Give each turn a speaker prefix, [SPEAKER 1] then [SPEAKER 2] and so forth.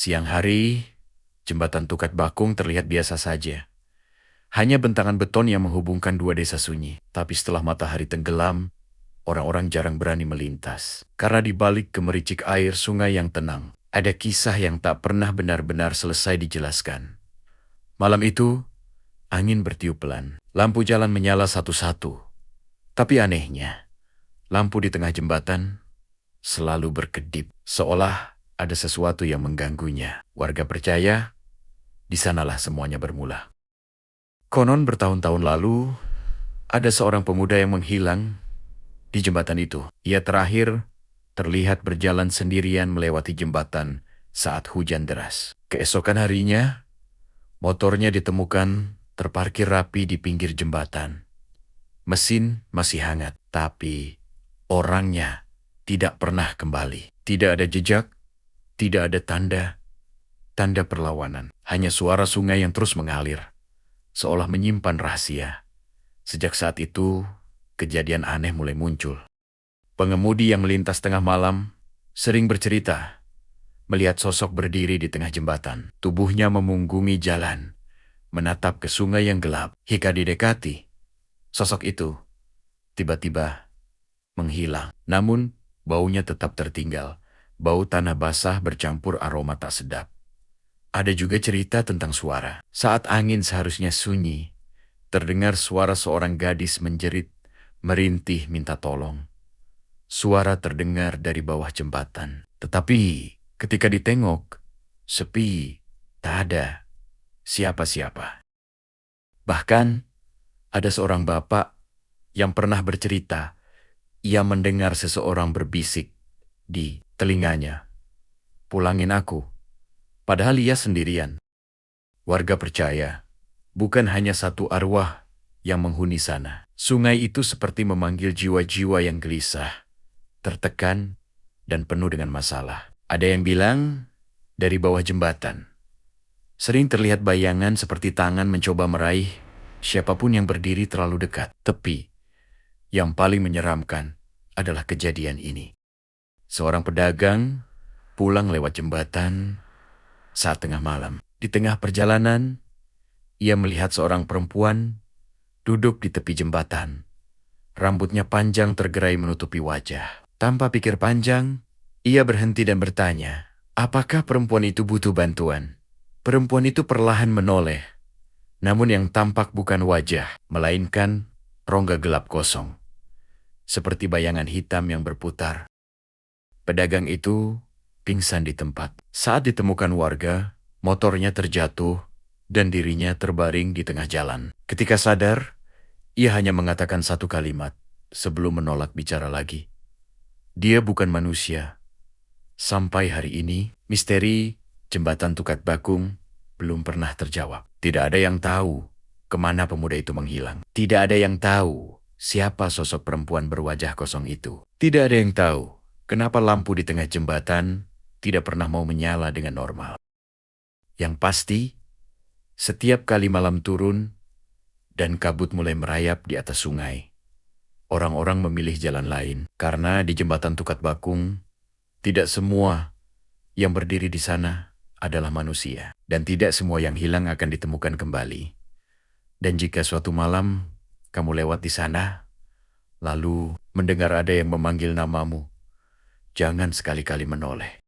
[SPEAKER 1] Siang hari, jembatan Tukat Bakung terlihat biasa saja. Hanya bentangan beton yang menghubungkan dua desa sunyi. Tapi setelah matahari tenggelam, orang-orang jarang berani melintas. Karena di balik gemericik air sungai yang tenang, ada kisah yang tak pernah benar-benar selesai dijelaskan. Malam itu, angin bertiup pelan. Lampu jalan menyala satu-satu. Tapi anehnya, lampu di tengah jembatan selalu berkedip, seolah ada sesuatu yang mengganggunya. Warga percaya, di sanalah semuanya bermula. Konon bertahun-tahun lalu, ada seorang pemuda yang menghilang di jembatan itu. Ia terakhir terlihat berjalan sendirian melewati jembatan saat hujan deras. Keesokan harinya, motornya ditemukan terparkir rapi di pinggir jembatan. Mesin masih hangat, tapi orangnya tidak pernah kembali. Tidak ada jejak, tidak ada tanda perlawanan. Hanya suara sungai yang terus mengalir, seolah menyimpan rahasia. Sejak saat itu, kejadian aneh mulai muncul. Pengemudi yang melintas tengah malam sering bercerita melihat sosok berdiri di tengah jembatan. Tubuhnya memunggungi jalan, menatap ke sungai yang gelap. Hingga didekati, sosok itu tiba-tiba menghilang. Namun, baunya tetap tertinggal. Bau tanah basah bercampur aroma tak sedap. Ada juga cerita tentang suara. Saat angin seharusnya sunyi, terdengar suara seorang gadis menjerit, merintih minta tolong. Suara terdengar dari bawah jembatan. Tetapi ketika ditengok, sepi, tak ada siapa-siapa. Bahkan ada seorang bapak yang pernah bercerita, ia mendengar seseorang berbisik di telinganya, "Pulangin aku." Padahal ia sendirian. Warga percaya, bukan hanya satu arwah yang menghuni sana. Sungai itu seperti memanggil jiwa-jiwa yang gelisah, tertekan, dan penuh dengan masalah. Ada yang bilang, dari bawah jembatan sering terlihat bayangan seperti tangan mencoba meraih siapapun yang berdiri terlalu dekat. Tapi yang paling menyeramkan adalah kejadian ini. Seorang pedagang pulang lewat jembatan saat tengah malam. Di tengah perjalanan, ia melihat seorang perempuan duduk di tepi jembatan. Rambutnya panjang tergerai menutupi wajah. Tanpa pikir panjang, ia berhenti dan bertanya, apakah perempuan itu butuh bantuan? Perempuan itu perlahan menoleh, namun yang tampak bukan wajah, melainkan rongga gelap kosong, seperti bayangan hitam yang berputar. Pedagang itu pingsan di tempat. Saat ditemukan warga, motornya terjatuh dan dirinya terbaring di tengah jalan. Ketika sadar, ia hanya mengatakan satu kalimat sebelum menolak bicara lagi. Dia bukan manusia. Sampai hari ini, misteri jembatan Tukat Bakung belum pernah terjawab. Tidak ada yang tahu kemana pemuda itu menghilang. Tidak ada yang tahu siapa sosok perempuan berwajah kosong itu. Tidak ada yang tahu kenapa lampu di tengah jembatan tidak pernah mau menyala dengan normal. Yang pasti, setiap kali malam turun dan kabut mulai merayap di atas sungai, orang-orang memilih jalan lain. Karena di jembatan Tukat Bakung, tidak semua yang berdiri di sana adalah manusia. Dan tidak semua yang hilang akan ditemukan kembali. Dan jika suatu malam kamu lewat di sana, lalu mendengar ada yang memanggil namamu, jangan sekali-kali menoleh.